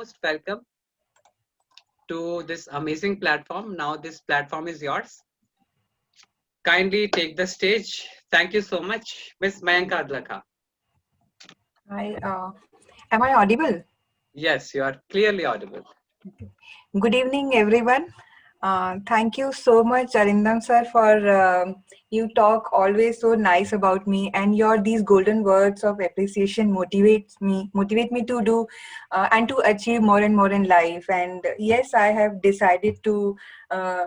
most welcome to this amazing platform. Now this platform is yours. Kindly take the stage. Thank you so much, Miss Mayanka Adlaka. Hi, am I audible? Yes, you are clearly audible. Good evening, everyone. Thank you so much, Arindam sir, for you talk always so nice about me, and your these golden words of appreciation motivate me to do and to achieve more and more in life. And yes, I have decided to uh,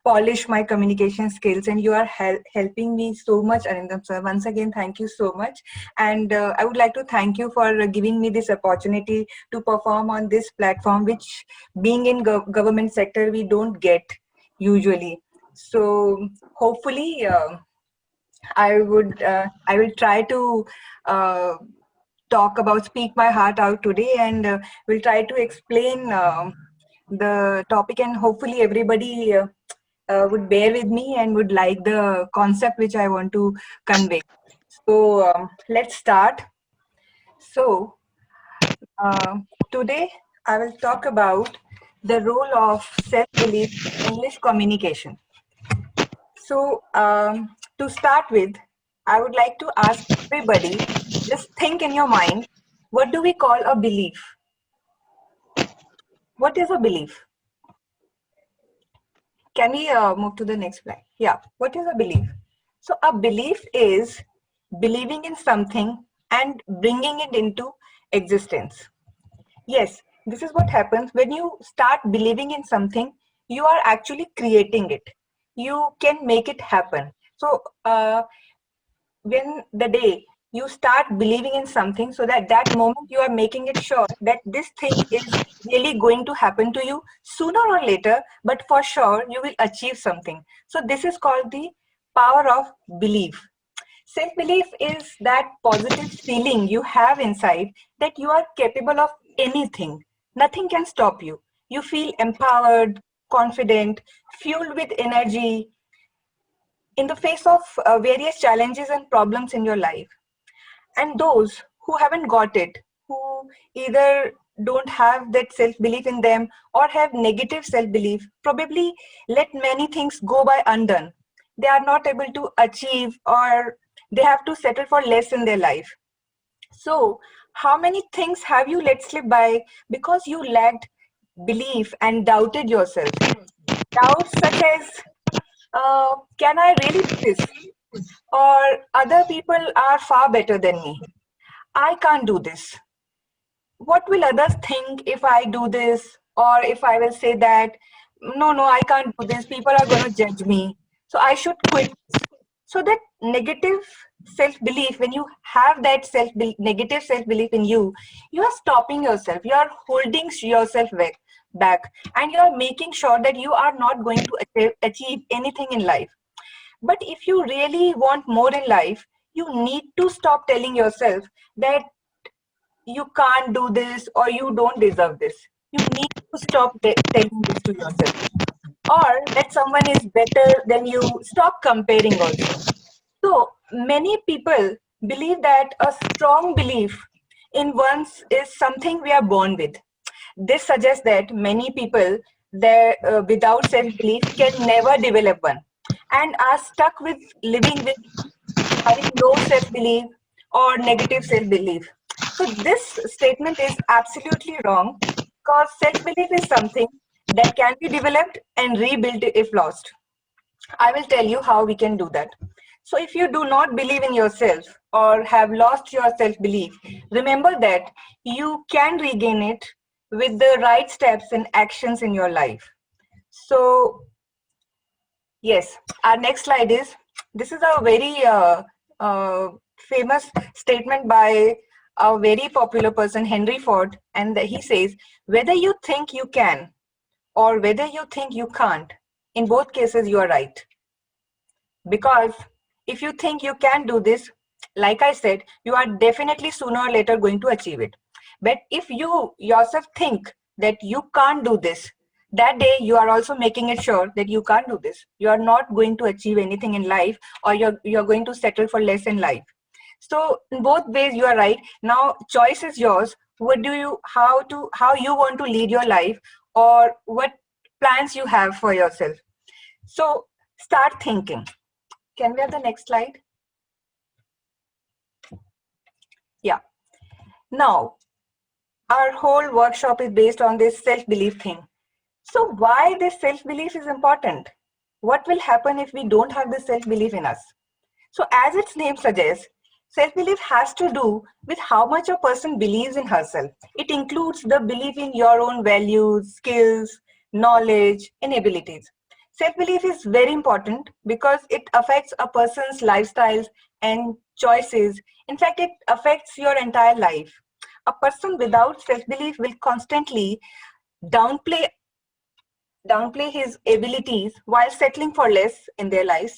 polish my communication skills, and you are helping me so much, Arindam sir. Once again, thank you so much, and I would like to thank you for giving me this opportunity to perform on this platform, which being in government sector we don't get usually. So hopefully I will try to uh, talk about speak my heart out today, and will try to explain the topic, and hopefully everybody would bear with me and would like the concept which I want to convey. So let's start. So uh, today, I will talk about the role of self-belief in English communication. So, to start with, I would like to ask everybody, just think in your mind, what do we call a belief? What is a belief? Can we move to the next slide? Yeah, what is a belief? So, a belief is believing in something and bringing it into existence. Yes, this is what happens when you start believing in something, you are actually creating it. You can make it happen. So, when the day you start believing in something, so that moment you are making it sure that this thing is really going to happen to you sooner or later, but for sure you will achieve something. So, this is called the power of belief. Self belief is that positive feeling you have inside that you are capable of anything. Nothing can stop you. You feel empowered, confident, fueled with energy in the face of various challenges and problems in your life. And those who haven't got it, who either don't have that self belief in them or have negative self belief, probably let many things go by undone. They are not able to achieve, or they have to settle for less in their life. So, how many things have you let slip by because you lacked belief and doubted yourself? Doubts such as, can I really do this? Or other people are far better than me. I can't do this. What will others think if I do this? Or if I will say that, no, I can't do this. People are going to judge me. So I should quit. So that negative self-belief, when you have that negative self-belief in you, you are stopping yourself. You are holding yourself back, and you are making sure that you are not going to achieve anything in life. But if you really want more in life, you need to stop telling yourself that you can't do this or you don't deserve this. You need to stop telling this to yourself. Or that someone is better than you, stop comparing also. So many people believe that a strong belief in one's is something we are born with. This suggests that many people that without self-belief can never develop one, and are stuck with living with having low self-belief or negative self-belief. So this statement is absolutely wrong, because self-belief is something that can be developed and rebuilt if lost. I will tell you how we can do that. So if you do not believe in yourself or have lost your self-belief, remember that you can regain it with the right steps and actions in your life. So yes, our next slide is, this is a very uh, famous statement by a very popular person, Henry Ford, and he says, whether you think you can or whether you think you can't, in both cases you are right. Because if you think you can do this, like I said, you are definitely sooner or later going to achieve it. But if you yourself think that you can't do this, that day you are also making it sure that you can't do this. You are not going to achieve anything in life, or you're going to settle for less in life. So in both ways you are right. Now choice is yours. what do you how you want to lead your life, or what plans you have for yourself. So start thinking. Can we have the next slide? Yeah. Now, our whole workshop is based on this self-belief thing. So why this self-belief is important? What will happen if we don't have this self-belief in us? So as its name suggests, self-belief has to do with how much a person believes in herself. It includes the belief in your own values, skills, knowledge, and abilities. Self-belief is very important because it affects a person's lifestyles and choices. In fact, it affects your entire life. A person without self-belief will constantly downplay downplay his abilities while settling for less in their lives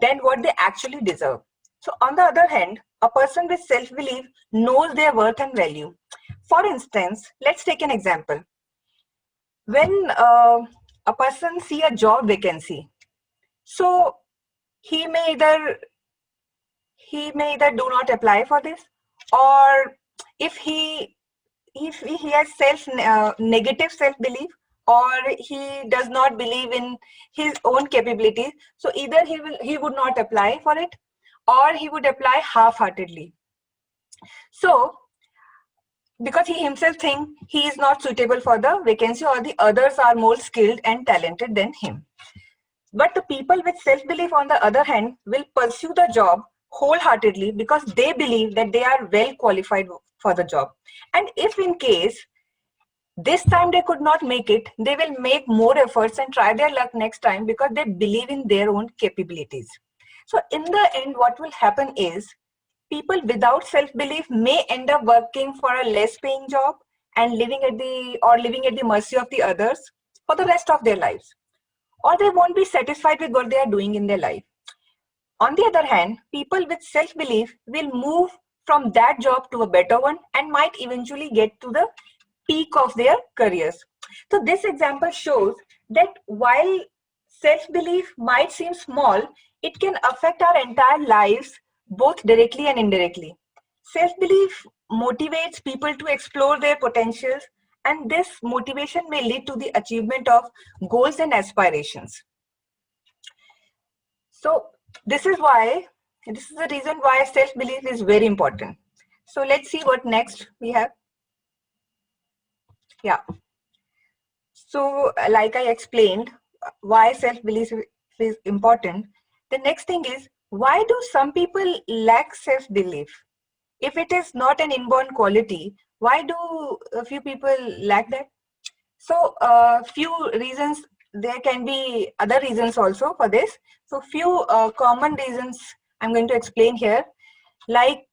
than what they actually deserve. So, on the other hand, a person with self belief knows their worth and value. For instance, let's take an example. When a person see a job vacancy, so he may either do not apply for this, or if he has negative self belief, or he does not believe in his own capabilities, so either he would not apply for it, or he would apply half heartedly. So because he himself think he is not suitable for the vacancy, or the others are more skilled and talented than him. But the people with self belief, on the other hand, will pursue the job wholeheartedly because they believe that they are well qualified for the job. And if in case this time they could not make it, they will make more efforts and try their luck next time because they believe in their own capabilities. So in the end, what will happen is people without self-belief may end up working for a less paying job and living at the mercy of the others for the rest of their lives, or they won't be satisfied with what they are doing in their life. On the other hand, people with self-belief will move from that job to a better one and might eventually get to the peak of their careers. So this example shows that while self-belief might seem small, it can affect our entire lives both directly and indirectly. Self-belief motivates people to explore their potentials, and this motivation may lead to the achievement of goals and aspirations. So this is the reason why self-belief is very important. So let's see what next we have. Yeah. So, like I explained, why self-belief is important. The next thing is, why do some people lack self-belief? If it is not an inborn quality, why do a few people lack that? So, few reasons. There can be other reasons also for this. So, few common reasons I'm going to explain here. Like,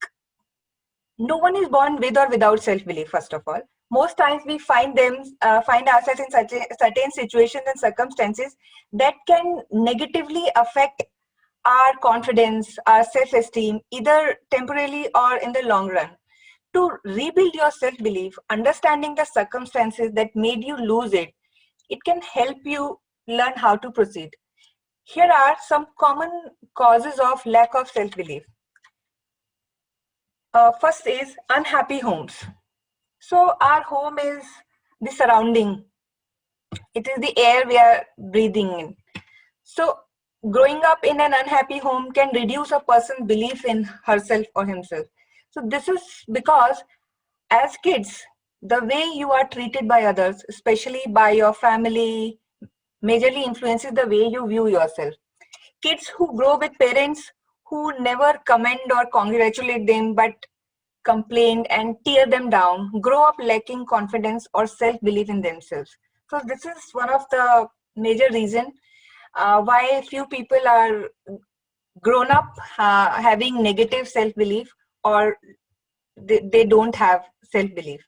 no one is born with or without self-belief. First of all, most times we find ourselves in certain situations and circumstances that can negatively affect our confidence, our self-esteem, either temporarily or in the long run. To rebuild your self-belief, understanding the circumstances that made you lose it, it can help you learn how to proceed. Here are some common causes of lack of self-belief. First is unhappy homes. So our home is the surrounding. It is the air we are breathing in. So growing up in an unhappy home can reduce a person's belief in herself or himself. So this is because as kids, the way you are treated by others, especially by your family, majorly influences the way you view yourself. Kids who grow with parents who never commend or congratulate them but complain and tear them down grow up lacking confidence or self-belief in themselves. So this is one of the major reason why few people are grown up having negative self-belief, or they don't have self-belief.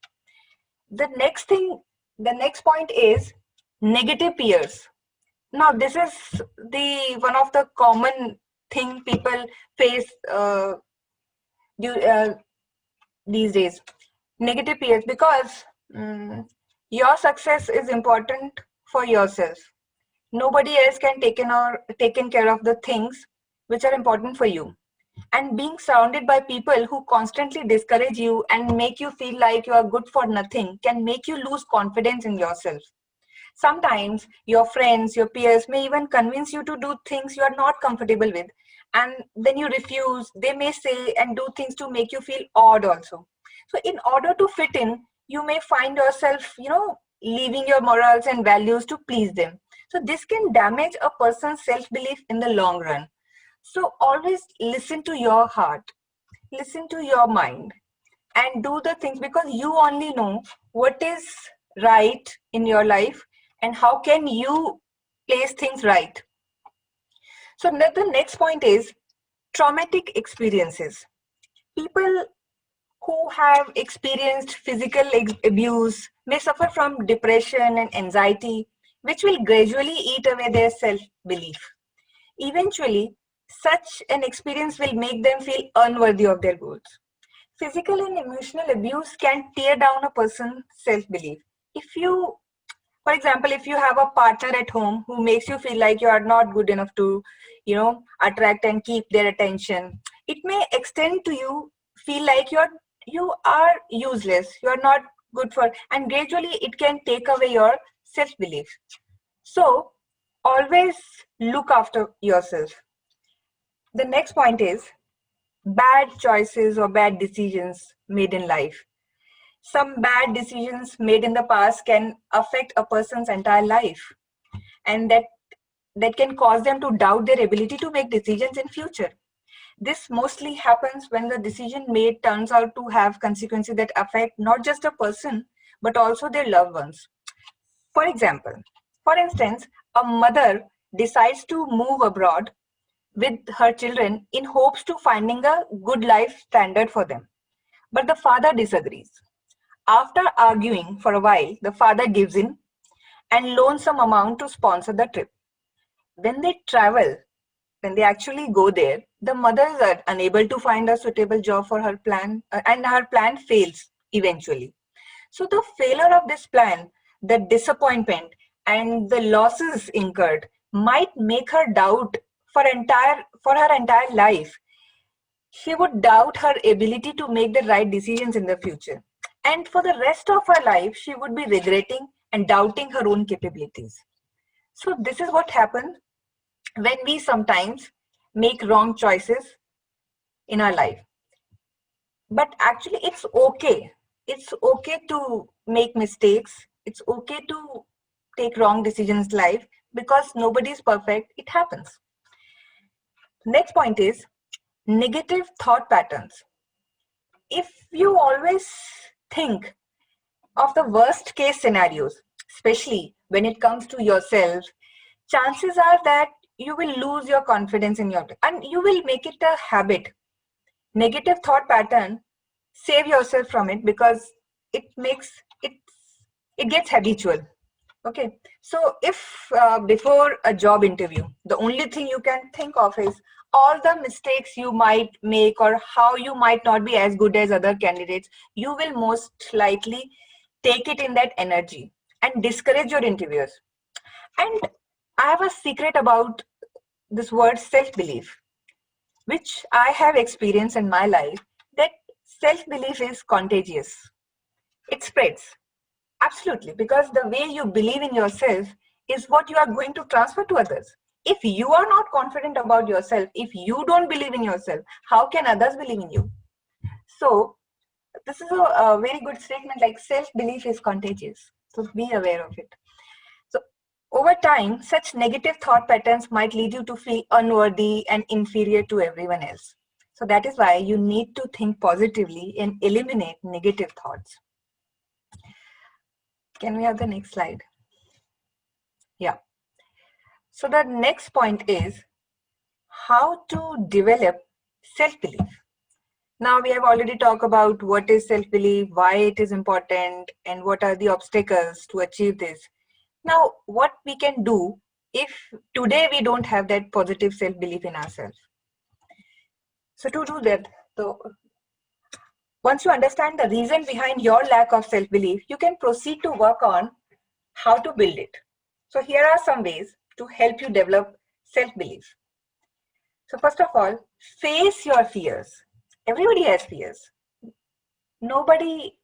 The next thing, the next point is negative peers. Now this is the one of the common thing people face due, these days. Negative peers, because your success is important for yourself. Nobody else can taken care of the things which are important for you. And being surrounded by people who constantly discourage you and make you feel like you are good for nothing can make you lose confidence in yourself. Sometimes your friends, your peers may even convince you to do things you are not comfortable with, and then you refuse. They may say and do things to make you feel odd also. So, in order to fit in, you may find yourself, leaving your morals and values to please them. So, this can damage a person's self belief in the long run. So, always listen to your heart, listen to your mind, and do the things because you only know what is right in your life and how can you place things right. So the next point is traumatic experiences. People who have experienced physical abuse may suffer from depression and anxiety, which will gradually eat away their self belief. Eventually, such an experience will make them feel unworthy of their goals. Physical and emotional abuse can tear down a person's self belief. If you, for example, if you have a partner at home who makes you feel like you are not good enough to, attract and keep their attention, it may extend to you feel like you are useless, you are not good for, and gradually it can take away your self belief. So, always look after yourself. The next point is bad choices or bad decisions made in life. Some bad decisions made in the past can affect a person's entire life, and that can cause them to doubt their ability to make decisions in future. This mostly happens when the decision made turns out to have consequences that affect not just a person but also their loved ones. For example, for instance, a mother decides to move abroad with her children in hopes to finding a good life standard for them, but the father disagrees. After arguing for a while, the father gives in and loans some amount to sponsor the trip. When they travel, when they actually go there, the mother is unable to find a suitable job for her plan, and her plan fails eventually. So, the failure of this plan, the disappointment, and the losses incurred might make her doubt for her entire life. She would doubt her ability to make the right decisions in the future. And for the rest of her life, she would be regretting and doubting her own capabilities. So, this is what happens when we sometimes make wrong choices in our life. But actually, it's okay. It's okay to make mistakes. It's okay to take wrong decisions in life because nobody is perfect. It happens. Next point is negative thought patterns. If you always think of the worst case scenarios, especially when it comes to yourself, chances are that you will lose your confidence in your and you will make it a habit. Negative thought pattern, save yourself from it because it makes it gets habitual. Okay, so if before a job interview, the only thing you can think of is all the mistakes you might make or how you might not be as good as other candidates, you will most likely take it in that energy and discourage your interviewers. And I have a secret about this word self belief, which I have experienced in my life, that self belief is contagious. It spreads. Absolutely, because the way you believe in yourself is what you are going to transfer to others. If you are not confident about yourself, if you don't believe in yourself, how can others believe in you? So, this is a very good statement like self belief is contagious. So, be aware of it. So, over time, such negative thought patterns might lead you to feel unworthy and inferior to everyone else. So, that is why you need to think positively and eliminate negative thoughts. Can we have the next slide? Yeah. So the next point is how to develop self-belief. Now we have already talked about what is self-belief, why it is important, and what are the obstacles to achieve this. Now, what we can do if today we don't have that positive self-belief in ourselves. So to do that, so once you understand the reason behind your lack of self-belief, you can proceed to work on how to build it. So here are some ways to help you develop self-belief. So first of all, face your fears. Everybody has fears. Nobody,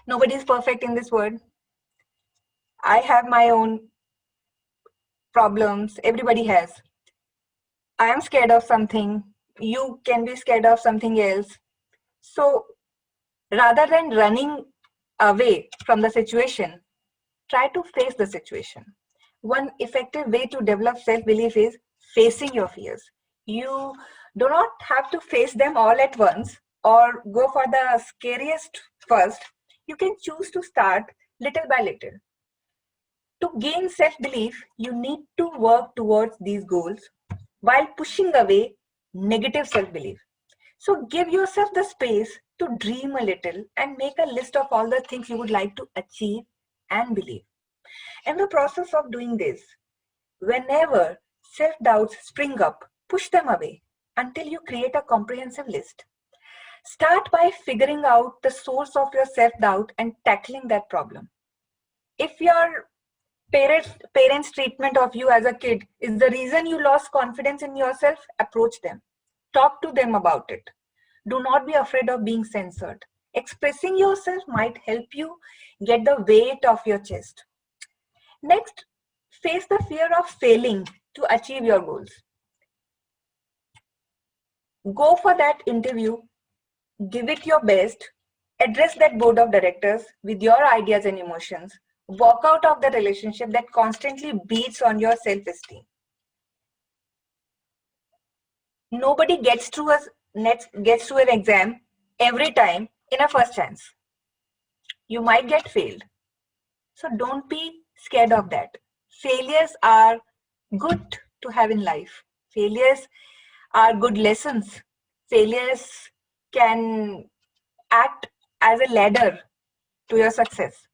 nobody is perfect in this world. I have my own problems. Everybody has. I am scared of something. You can be scared of something else. So rather than running away from the situation, try to face the situation. One effective way to develop self belief is facing your fears. You do not have to face them all at once or go for the scariest first. You can choose to start little by little. To gain self belief, you need to work towards these goals while pushing away negative self belief. So give yourself the space to dream a little and make a list of all the things you would like to achieve and believe. In the process of doing this, whenever self doubts spring up, push them away until you create a comprehensive list. Start by figuring out the source of your self doubt and tackling that problem. If your parents treatment of you as a kid is the reason you lost confidence in yourself, approach them. Talk to them about it. Do not be afraid of being censored. Expressing yourself might help you get the weight off your chest. Next, face the fear of failing to achieve your goals. Go for that interview, give it your best, address that board of directors with your ideas and emotions. Walk out of the relationship that constantly beats on your self esteem. Nobody gets through an exam every time in a first chance. You might get failed. So don't be scared of that. Failures are good to have in life. Failures are good lessons. Failures can act as a ladder to your success.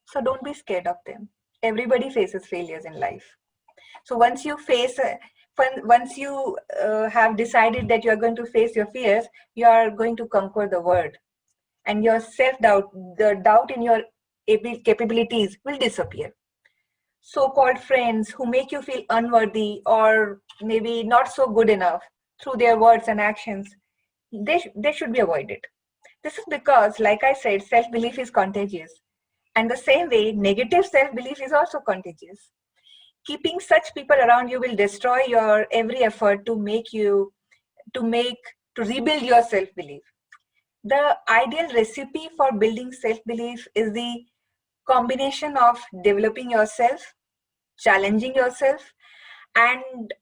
So don't be scared of them. Everybody faces failures in life. So once you have decided that you are going to face your fears, you are going to conquer the world, and your self doubt, the doubt in your capabilities, will disappear. So-called friends who make you feel unworthy or maybe not so good enough through their words and actions, they should be avoided. This is because, like I said, self-belief is contagious. And the same way, negative self-belief is also contagious. Keeping such people around you will destroy your every effort to make, to rebuild your self-belief. The ideal recipe for building self-belief is the combination of developing yourself, challenging yourself, and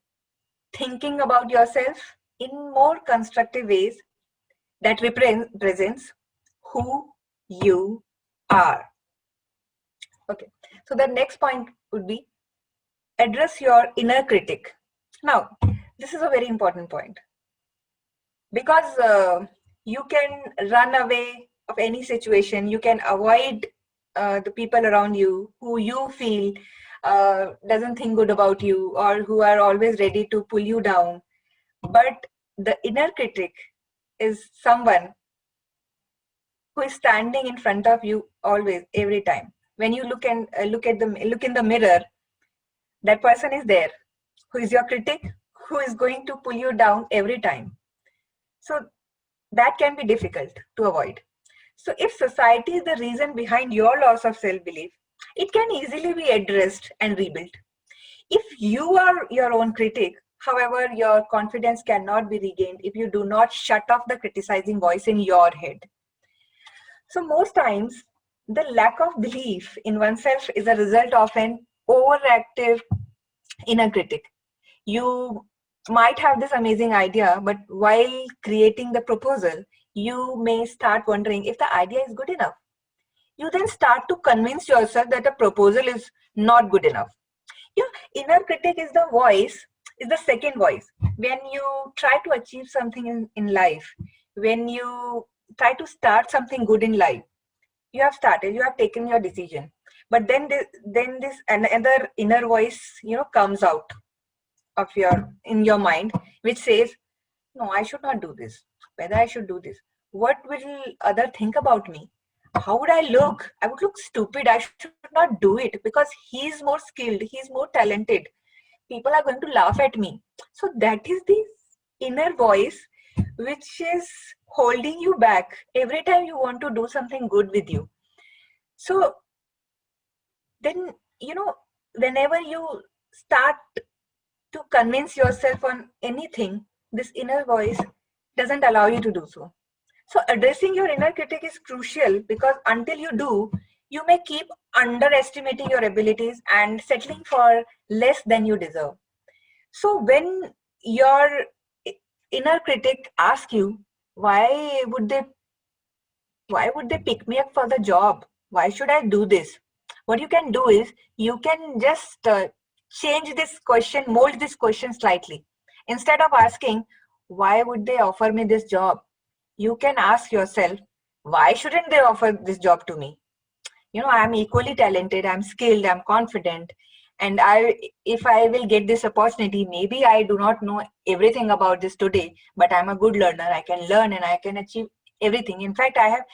thinking about yourself in more constructive ways that represents who you are. Okay, so the next point would be address your inner critic. Now, this is a very important point because you can run away of any situation, you can avoid the people around you who you feel doesn't think good about you or who are always ready to pull you down. But the inner critic is someone who is standing in front of you always, every time. When you look in the mirror, that person is there, who is your critic, who is going to pull you down every time. So that can be difficult to avoid. So if society is the reason behind your loss of self-belief, it can easily be addressed and rebuilt. If you are your own critic, however, your confidence cannot be regained if you do not shut off the criticizing voice in your head. So most times, the lack of belief in oneself is a result of an overactive inner critic. You might have this amazing idea, but while creating the proposal, you may start wondering if the idea is good enough. You then start to convince yourself that the proposal is not good enough. Your inner critic is the voice, is the second voice. When you try to achieve something in life, when you try to start something good in life, you have started, you have taken your decision. But then this another inner voice, comes out of in your mind, which says, no, I should not do this. Whether I should do this, what will other think about me? How would I look? I would look stupid. I should not do it because he's more skilled, he's more talented. people are going to laugh at me. So that is the inner voice which is holding you back every time you want to do something good with you. So then, whenever you start to convince yourself on anything, this inner voice doesn't allow you to do so. So addressing your inner critic is crucial, because until you do, you may keep underestimating your abilities and settling for less than you deserve. So when your inner critic asks you, why would they why would they pick me up for the job? Why should I do this? What you can do is, you can just change this question, mold this question slightly. Instead of asking, why would they offer me this job? You can ask yourself, why shouldn't they offer this job to me? I'm equally talented, I'm skilled, I'm confident, and if I will get this opportunity, maybe I do not know everything about this today, but I'm a good learner. I can learn and I can achieve everything. In fact, I have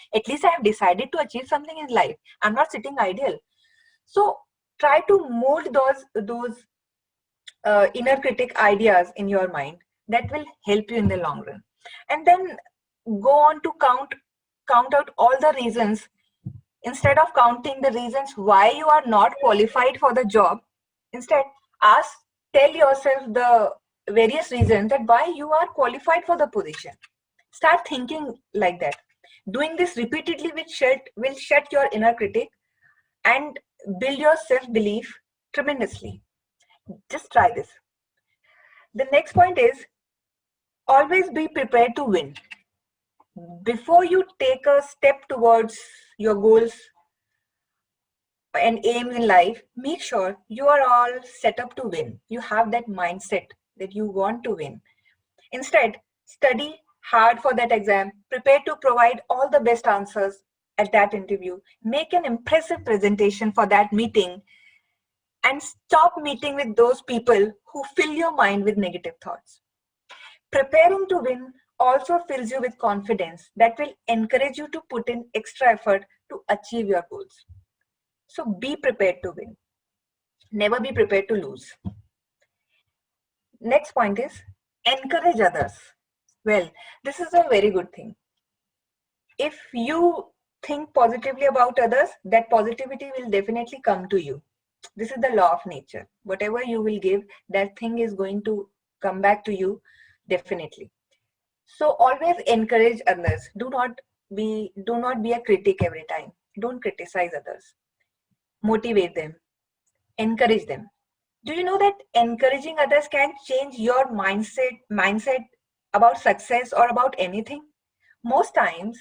decided to achieve something in life. I'm not sitting idle. So try to mold those inner critic ideas in your mind. That will help you in the long run. And then go on to count out all the reasons. Instead of counting the reasons why you are not qualified for the job, instead ask, tell yourself the various reasons that why you are qualified for the position. Start thinking like that. Doing this repeatedly will shut your inner critic and build your self-belief tremendously. Just try this. The next point is, always be prepared to win. Before you take a step towards your goals and aims in life, make sure you are all set up to win. You have that mindset that you want to win. Instead, study hard for that exam, prepare to provide all the best answers at that interview, make an impressive presentation for that meeting, and stop meeting with those people who fill your mind with negative thoughts. Preparing to win also fills you with confidence that will encourage you to put in extra effort to achieve your goals. So be prepared to win. Never be prepared to lose. Next point is, encourage others. Well, this is a very good thing. If you think positively about others, that positivity will definitely come to you. This is the law of nature. Whatever you will give, that thing is going to come back to you definitely. So always encourage others. Do not be a critic every time. Don't criticize others. Motivate them. Encourage them. Do you know that encouraging others can change your mindset about success or about anything? Most times,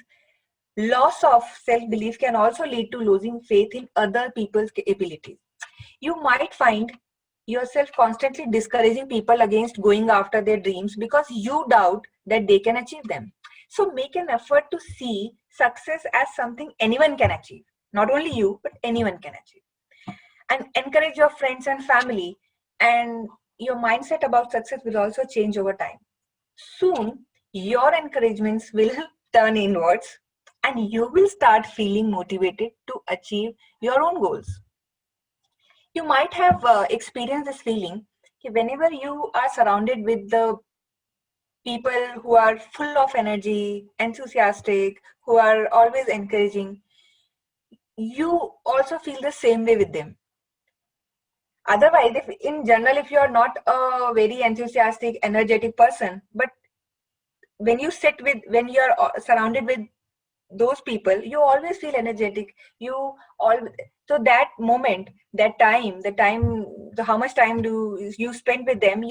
loss of self-belief can also lead to losing faith in other people's abilities. You might find yourself constantly discouraging people against going after their dreams because you doubt that they can achieve them. So make an effort to see success as something anyone can achieve. Not only you, but anyone can achieve. And encourage your friends and family, and your mindset about success will also change over time. Soon, your encouragements will turn inwards and you will start feeling motivated to achieve your own goals. You might have experienced this feeling whenever you are surrounded with the people who are full of energy, enthusiastic, who are always encouraging, you also feel the same way with them. Otherwise, if in general, if you are not a very enthusiastic, energetic person, but when you are surrounded with those people, you always feel energetic. So that moment, how much time do you spend with them,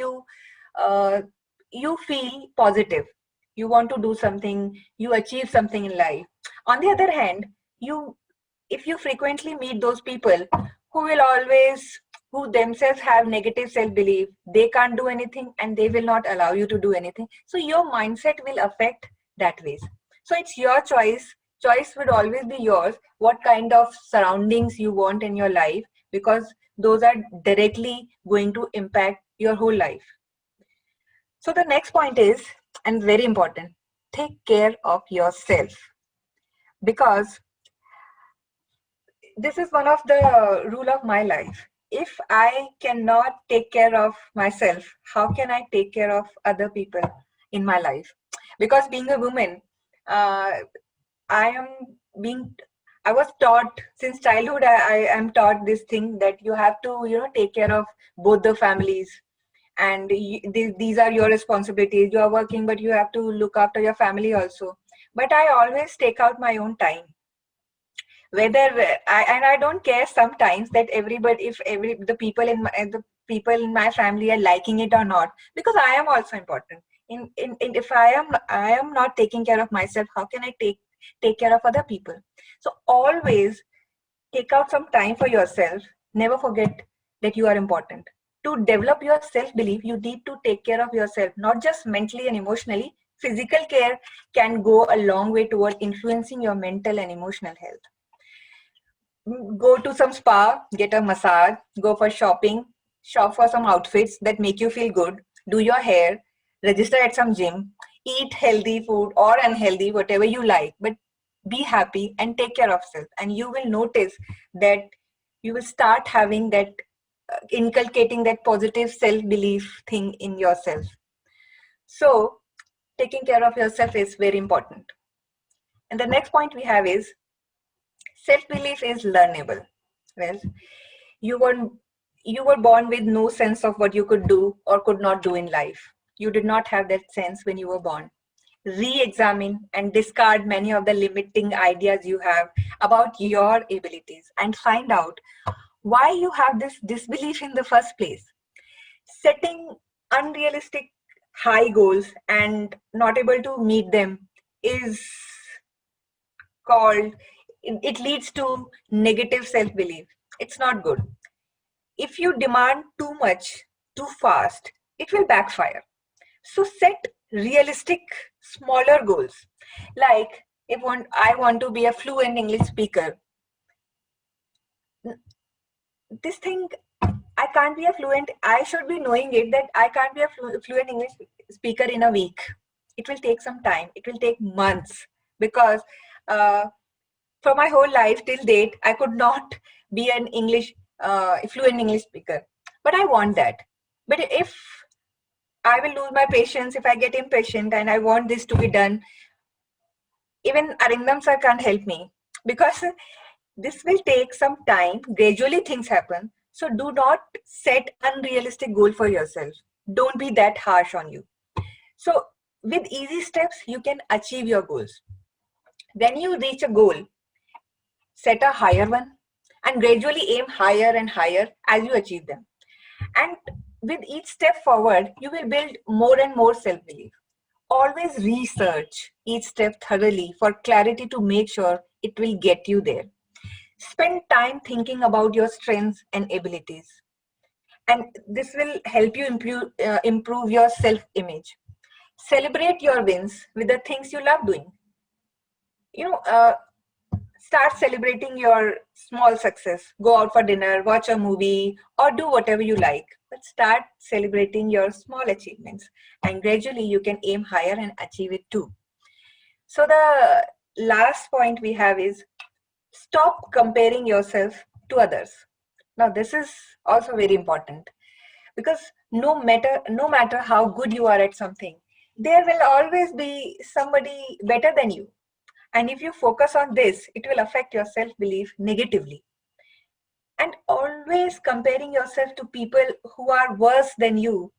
uh, you feel positive. You want to do something, you achieve something in life. On the other hand, you if you frequently meet those people who themselves have negative self belief, they can't do anything and they will not allow you to do anything, so your mindset will affect that ways. So it's your choice would always be yours, what kind of surroundings you want in your life, because those are directly going to impact your whole life. So the next point is, and very important, take care of yourself, because this is one of the rule of my life. if I cannot take care of myself, how can I take care of other people in my life? Because being a woman, uh, I am being, I was taught since childhood, I am taught this thing that you have to, take care of both the families, and these are your responsibilities. You are working, but you have to look after your family also. But I always take out my own time, whether I don't care sometimes that everybody, if every the people in my family are liking it or not, because I am also important. In if I am not taking care of myself, how can I take care of other people? So always take out some time for yourself. Never forget that you are important. To develop your self belief, you need to take care of yourself, not just mentally and emotionally. Physical care can go a long way toward influencing your mental and emotional health. Go to some spa, get a massage, go for shopping, shop for some outfits that make you feel good, do your hair, register at some gym, eat healthy food or unhealthy, whatever you like, but be happy and take care of self. And you will notice that you will start having that, inculcating that positive self belief thing in yourself. So, taking care of yourself is very important. And the next point we have is self belief is learnable. Well, you were you were born with no sense of what you could do or could not do in life. You did not have that sense when you were born. Re-examine and discard many of the limiting ideas you have about your abilities and find out why you have this disbelief in the first place. Setting unrealistic high goals and not able to meet them is called, it leads to negative self-belief. It's not good. If you demand too much too fast, it will backfire. So set realistic, smaller goals. Like I want to be a fluent English speaker. This thing, I can't be a fluent. I should be knowing it that I can't be a fluent English speaker in a week. It will take some time. It will take months, because uh, for my whole life till date, I could not be an fluent English speaker. But I want that. But if I will lose my patience, if I get impatient and I want this to be done, even Arindam sir can't help me, because this will take some time. Gradually things happen. So do not set unrealistic goal for yourself. Don't be that harsh on you. So with easy steps, you can achieve your goals. When you reach a goal, set a higher one and gradually aim higher and higher as you achieve them. And with each step forward, you will build more and more self belief. Always research each step thoroughly for clarity to make sure it will get you there. Spend time thinking about your strengths and abilities, and this will help you improve your self image. Celebrate your wins with the things you love doing. You know, start celebrating your small success. Go out for dinner, watch a movie, or do whatever you like. But start celebrating your small achievements, and gradually you can aim higher and achieve it too. So, the last point we have is stop comparing yourself to others. Now, this is also very important, because no matter how good you are at something, there will always be somebody better than you. And if you focus on this, it will affect your self belief negatively. And always comparing yourself to people who are worse than you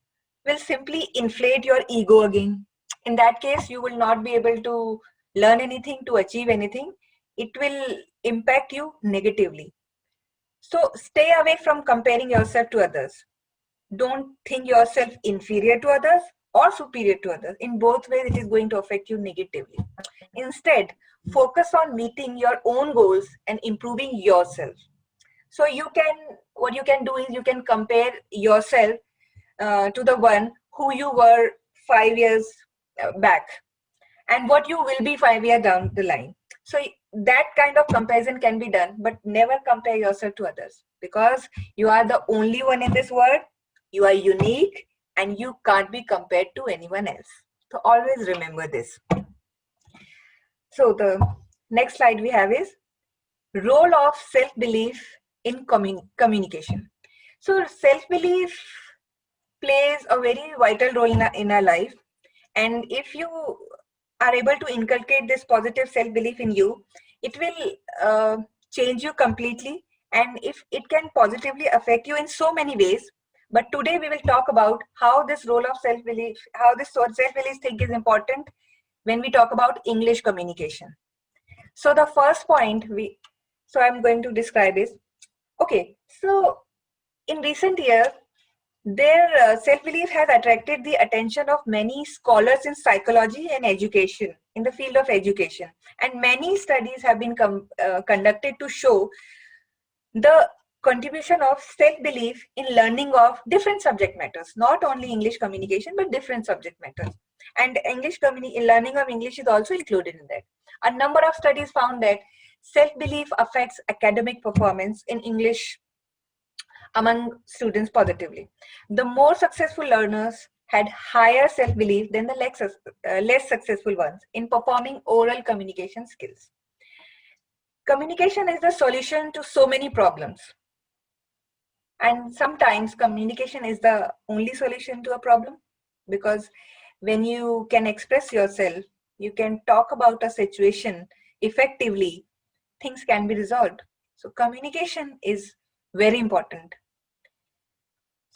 will simply inflate your ego again. In that case, you will not be able to learn anything, to achieve anything. It will impact you negatively. So stay away from comparing yourself to others. Don't think yourself inferior to others or superior to others. In both ways, it is going to affect you negatively. Instead, focus on meeting your own goals and improving yourself. So what you can do is you can compare yourself to the one who you were 5 years back, and what you will be 5 years down the line. So that kind of comparison can be done, but never compare yourself to others, because you are the only one in this world. You are unique and you can't be compared to anyone else. So always remember this. So the next slide we have is role of self-belief in communication. So self-belief plays a very vital role in our life. And if you are able to inculcate this positive self-belief in you, it will change you completely, and if it can positively affect you in so many ways. But today we will talk about how this role of self-belief, how this self-belief thing is important when we talk about English communication. So the first point I'm going to describe is, okay, so in recent years, their self-belief has attracted the attention of many scholars in psychology and education, in the field of education. And many studies have been conducted to show the contribution of self-belief in learning of different subject matters, not only English communication, but different subject matters. And learning of English is also included in that. A number of studies found that self-belief affects academic performance in English among students positively. The more successful learners had higher self-belief than the less successful ones in performing oral communication skills. Communication is the solution to so many problems. And sometimes communication is the only solution to a problem, because when you can express yourself, you can talk about a situation effectively, things can be resolved. So communication is very important.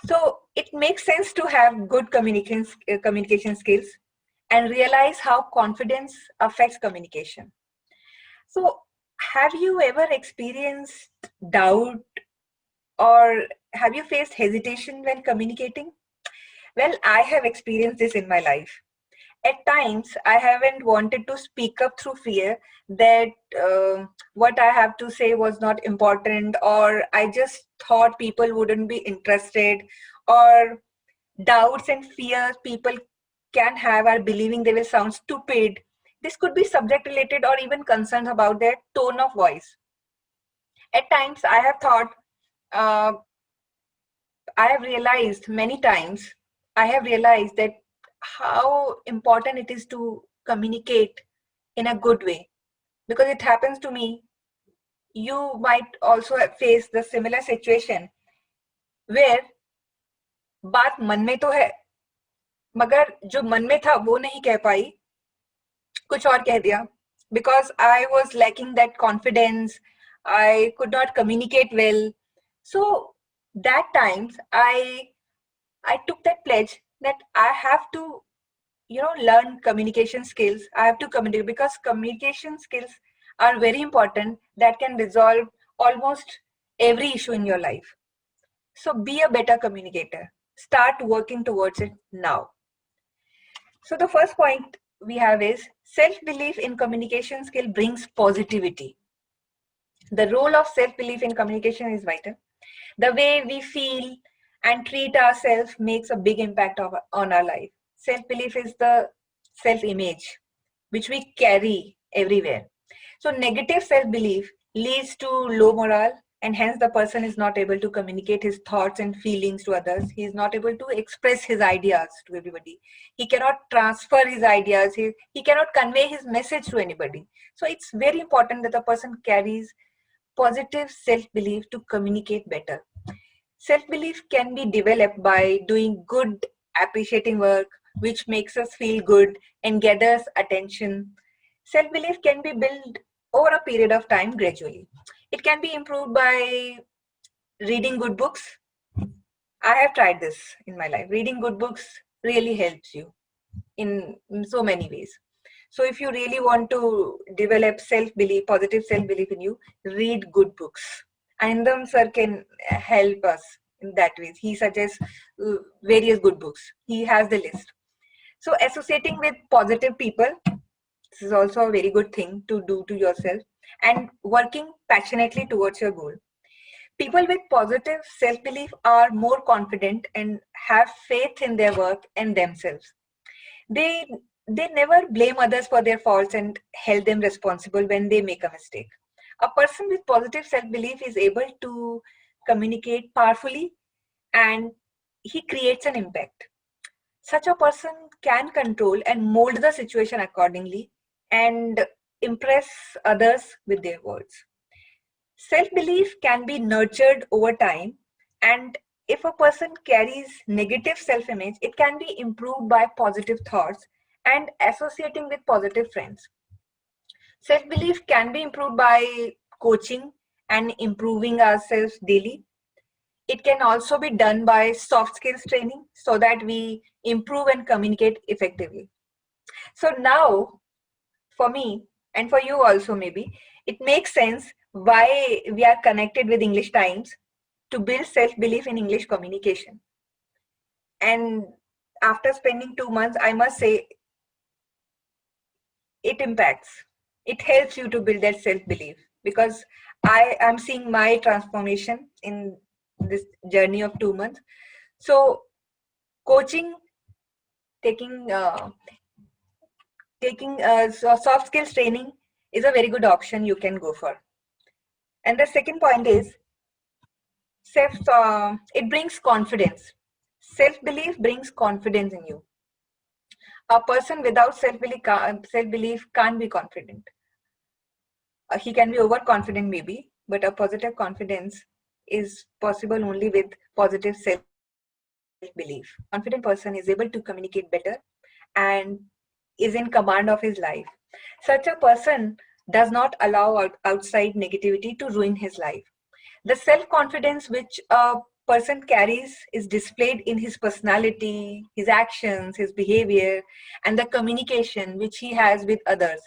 So it makes sense to have good communication skills and realize how confidence affects communication. So have you ever experienced doubt, or have you faced hesitation when communicating? Well, I have experienced this in my life. At times, I haven't wanted to speak up through fear that what I have to say was not important, or I just thought people wouldn't be interested, or doubts and fears people can have are believing they will sound stupid. This could be subject related or even concerns about their tone of voice. At times, uh, I have realized many times, I have realized that how important it is to communicate in a good way. Because it happens to me, you might also have faced the similar situation where बात मन में तो है, मगर जो मन में था वो नहीं कह पाई, कुछ और कह दिया. Because I was lacking that confidence, I could not communicate well. So that times I took that pledge that I have to, learn communication skills. I have to communicate, because communication skills are very important, that can resolve almost every issue in your life. So be a better communicator, start working towards it now. So the first point we have is self-belief in communication skill brings positivity. The role of self-belief in communication is vital. The way we feel and treat ourselves makes a big impact on our life. Self-belief is the self-image which we carry everywhere. So negative self-belief leads to low morale, and hence the person is not able to communicate his thoughts and feelings to others. He is not able to express his ideas to everybody. He cannot transfer his ideas. He cannot convey his message to anybody. So it's very important that the person carries positive self-belief to communicate better. Self-belief can be developed by doing good, appreciating work, which makes us feel good and gathers attention. Self-belief can be built over a period of time gradually. It can be improved by reading good books. I have tried this in my life. Reading good books really helps you in so many ways. So if you really want to develop self-belief, positive self-belief in you, read good books. Anandam sir can help us in that way. He suggests various good books. He has the list. So associating with positive people, this is also a very good thing to do to yourself, and working passionately towards your goal. People with positive self-belief are more confident and have faith in their work and themselves. They they never blame others for their faults and held them responsible when they make a mistake. A person with positive self-belief is able to communicate powerfully, and he creates an impact. Such a person can control and mold the situation accordingly and impress others with their words. Self belief can be nurtured over time, and If a person carries negative self-image, it can be improved by positive thoughts and associating with positive friends. Self-belief can be improved by coaching and improving ourselves daily. It can also be done by soft skills training so that we improve and communicate effectively. So now, for me, and for you also maybe, it makes sense why we are connected with English Times to build self-belief in English communication. And after spending 2 months, I must say it impacts. It helps you to build that self-belief because I am seeing my transformation in this journey of 2 months. So coaching, taking soft skills training is a very good option you can go for. And the second point is it brings confidence. Self belief brings confidence in you. A person without self belief can't be confident. He can be overconfident maybe, but a positive confidence is possible only with positive self belief. A confident person is able to communicate better and is in command of his life. Such a person does not allow outside negativity to ruin his life. The self confidence which a person carries is displayed in his personality, his actions, his behavior, and the communication which he has with others.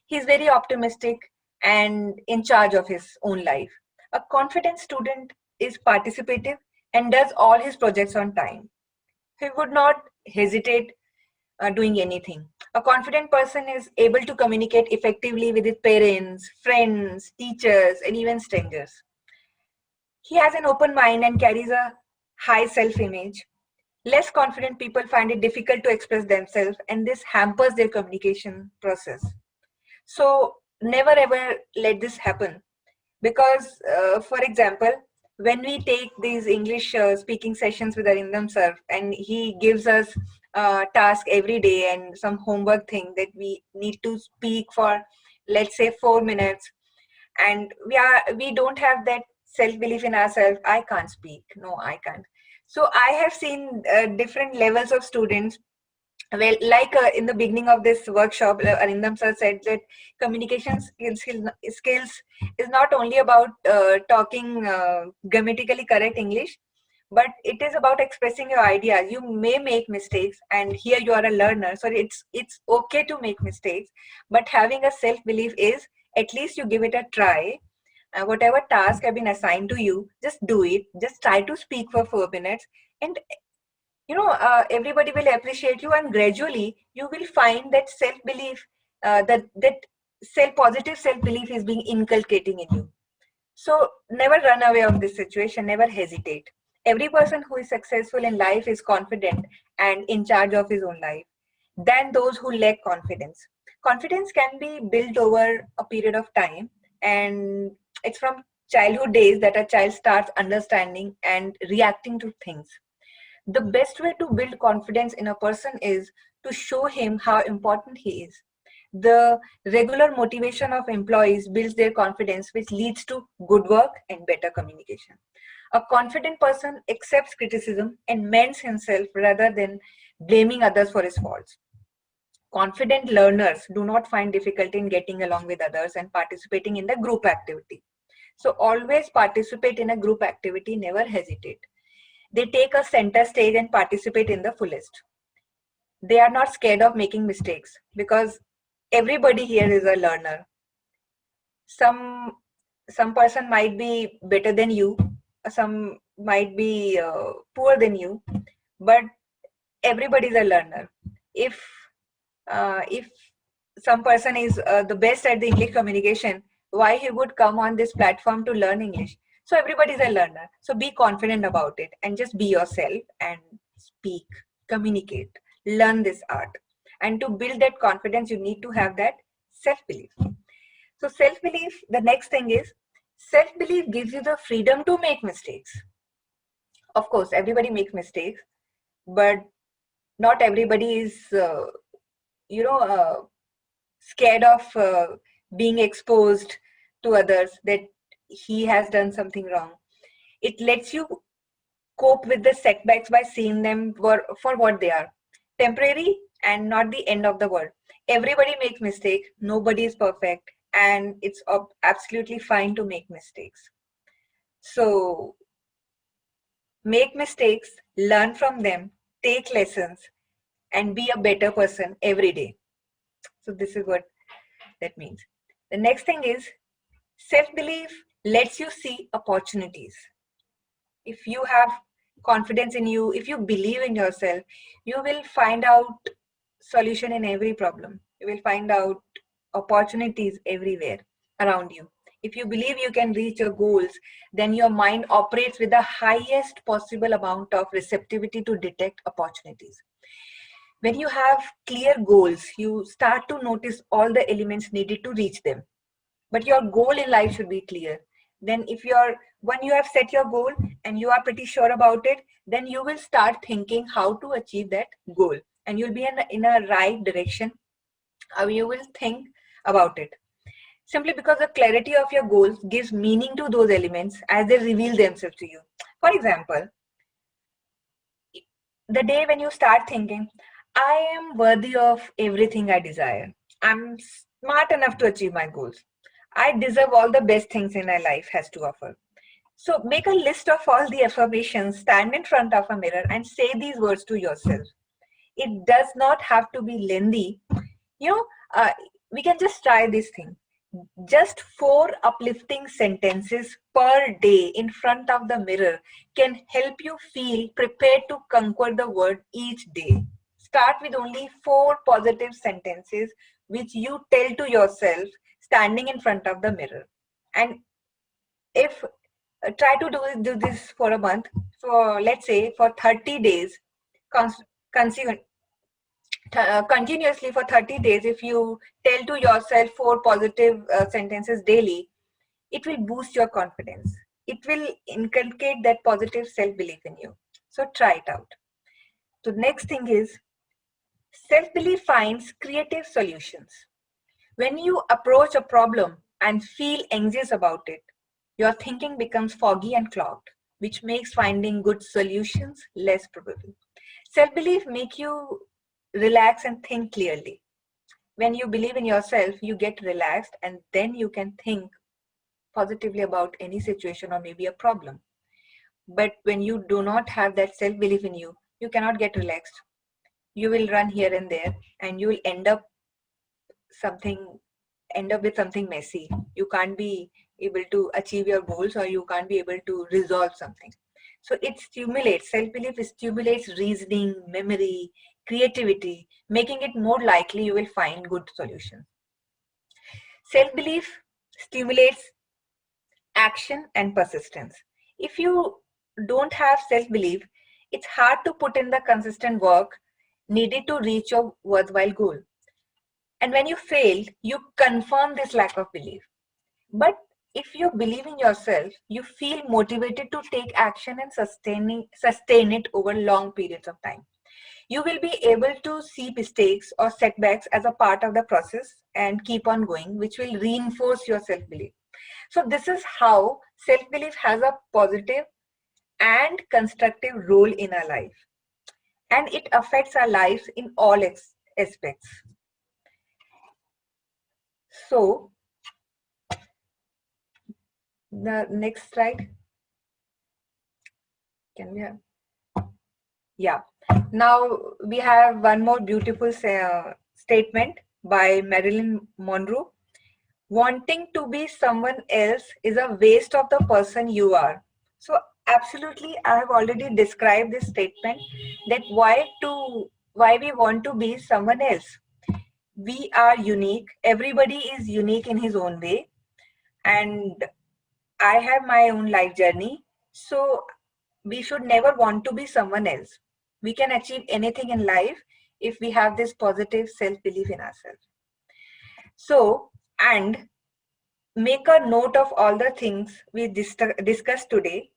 He is very optimistic and in charge of his own life. A confident student is participative and does all his projects on time. He would not hesitate doing anything. A confident person is able to communicate effectively with his parents, friends, teachers, and even strangers. He has an open mind and carries a high self image. Less confident people find it difficult to express themselves, and this hampers their communication process. So, never ever let this happen because, for example, when we take these English speaking sessions with Arindam sir, and he gives us a task every day and some homework thing that we need to speak for, let's say, 4 minutes, and we don't have that self belief in ourselves. I can't speak, no I can't. So I have seen different levels of students. Well, like in the beginning of this workshop, Arindam sir said that communication skills is not only about talking grammatically correct English, but it is about expressing your ideas. You may make mistakes, and here you are a learner, so it's okay to make mistakes. But having a self belief is at least you give it a try. Whatever task have been assigned to you, just do it. Just try to speak for 4 minutes, and everybody will appreciate you, and gradually you will find that self belief, that self positive self belief is being inculcating in you. So never run away of this situation, never hesitate. Every person who is successful in life is confident and in charge of his own life than those who lack confidence. Confidence can be built over a period of time, and it's from childhood days that a child starts understanding and reacting to things. The best way to build confidence in a person is to show him how important he is. The regular motivation of employees builds their confidence, which leads to good work and better communication. A confident person accepts criticism and mends himself rather than blaming others for his faults. Confident learners do not find difficulty in getting along with others and participating in the group activity. So always participate in a group activity, never hesitate. They take a center stage and participate in the fullest. They are not scared of making mistakes because everybody here is a learner. Some person might be better than you, some might be poor than you, but everybody is a learner. If some person is the best at the English communication, why he would come on this platform to learn English? So everybody is a learner. So be confident about it and just be yourself and speak, communicate, learn this art. And to build that confidence, you need to have that self belief. So self belief, the next thing is self belief gives you the freedom to make mistakes. Of course, everybody makes mistakes, but not everybody is, scared of being exposed to others that he has done something wrong. It lets you Cope with the setbacks by seeing them for what they are, temporary and not the end of the world. Everybody makes mistakes, nobody is perfect, and it's absolutely fine to make mistakes. So make mistakes, learn from them, take lessons, and be a better person every day. So this is what that means. The next thing is self-belief lets you see opportunities. If you have confidence in you, if you believe in yourself, you will find out solution in every problem. You will find out opportunities everywhere around you. If you believe you can reach your goals, then your mind operates with the highest possible amount of receptivity to detect opportunities. When you have clear goals, you start to notice all the elements needed to reach them. But your goal in life should be clear. Then if you're when you have set your goal and you are pretty sure about it, then you will start thinking how to achieve that goal, and you'll be in a right direction. How you will think about it, simply because the clarity of your goals gives meaning to those elements as they reveal themselves to you. For example, the day when you start thinking, I am worthy of everything I desire, I'm smart enough to achieve my goals, I deserve all the best things in my life has to offer. So make a list of all the affirmations, stand in front of a mirror and say these words to yourself. It does not have to be lengthy. You know, we can just try this thing. Just 4 uplifting sentences per day in front of the mirror can help you feel prepared to conquer the world each day. Start with only 4 positive sentences which you tell to yourself standing in front of the mirror. And if try to do this for a month, for let's say for 30 days, cons- consi- continuously for 30 days, if you tell to yourself 4 positive sentences daily, it will boost your confidence. It will inculcate that positive self-belief in you. So try it out. So next thing is self-belief finds creative solutions. When you approach a problem and feel anxious about it, your thinking becomes foggy and clogged, which makes finding good solutions less probable. Self-belief makes you relax and think clearly. When you believe in yourself, you get relaxed and then you can think positively about any situation or maybe a problem. But when you do not have that self-belief in you, you cannot get relaxed. You will run here and there and you will something end up with something messy. You can't be able to achieve your goals or you can't be able to resolve something. So it stimulates, self-belief stimulates reasoning, memory, creativity, making it more likely you will find good solutions. Self-belief stimulates action and persistence. If you don't have self-belief, it's hard to put in the consistent work needed to reach your worthwhile goal. And when you fail, you confirm this lack of belief. But if you believe in yourself, you feel motivated to take action and sustain it over long periods of time. You will be able to see mistakes or setbacks as a part of the process and keep on going, which will reinforce your self belief. So, this is how self belief has a positive and constructive role in our life, and it affects our lives in all aspects. So, the next slide, can we have? Yeah. Now we have one more beautiful statement by Marilyn Monroe. Wanting to be someone else is a waste of the person you are. So absolutely, I have already described this statement, that why we want to be someone else. We are unique. Everybody is unique in his own way, and I have my own life journey. So we should never want to be someone else. We can achieve anything in life if we have this positive self belief in ourselves. So, and make a note of all the things we discussed today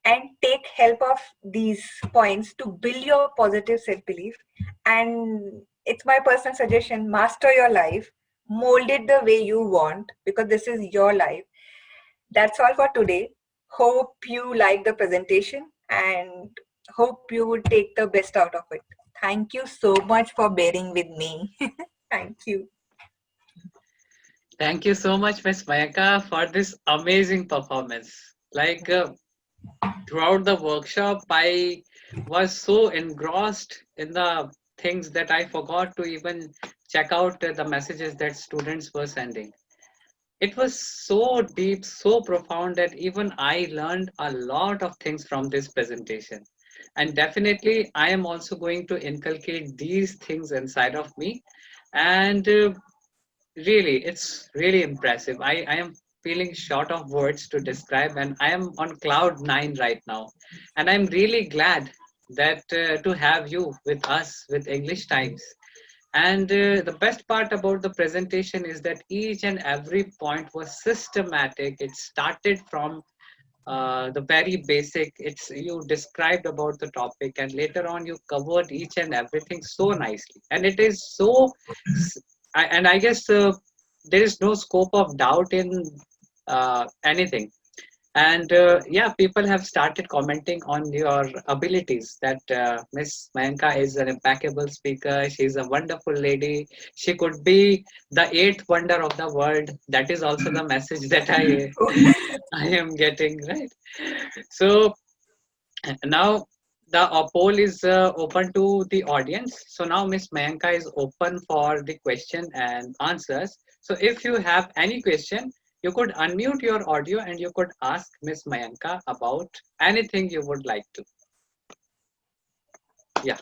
and take help of these points to build your positive self belief. And it's my personal suggestion, master your life, mold it the way you want, because this is your life. That's all for today. Hope you like the presentation and hope you would take the best out of it. Thank you so much for bearing with me. Thank you. Thank you so much, Miss Mayanka, for this amazing performance. Like throughout the workshop, I was so engrossed in the things that I forgot to even check out the messages that students were sending. It was so deep, so profound that even I learned a lot of things from this presentation. And definitely, I am also going to inculcate these things inside of me. And really, it's really impressive. I am feeling short of words to describe, and I am on cloud nine right now. And I'm really glad that to have you with us with English Times. And the best part about the presentation is that each and every point was systematic. It started from the very basic. It's you described about the topic, and later on you covered each and everything so nicely. And it is so, and I guess there is no scope of doubt in anything. And yeah, people have started commenting on your abilities that Miss Mayanka is an impeccable speaker. She's a wonderful lady. She could be the eighth wonder of the world. That is also the message that I am getting, right? So now the poll is open to the audience. So now Miss Mayanka is open for the question and answers. So if you have any question, you could unmute your audio and you could ask Miss Mayanka about anything you would like to. Yeah.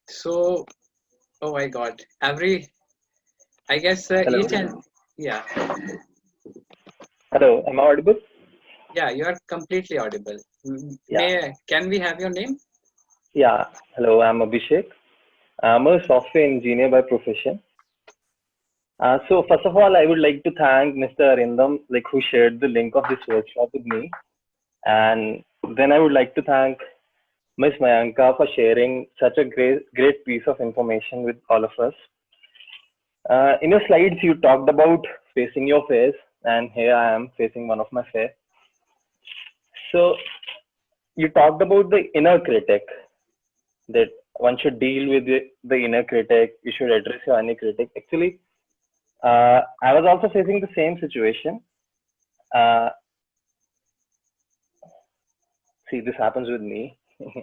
So, oh my God, I guess each Hello. and yeah, Hello. Am I audible? yeah, you are completely audible. Yeah. Can we have your name? Yeah. Hello. I'm Abhishek. I'm a software engineer by profession. So first of all, I would like to thank Mr. Arindam, who shared the link of this workshop with me. And then I would like to thank Ms. Mayanka for sharing such a great piece of information with all of us. In your slides, you talked about facing your fears, and here I am facing one of my fears. So you talked about the inner critic, that one should deal with the inner critic. You should address your inner critic. Actually, I was also facing the same situation. Uh, See, this happens with me.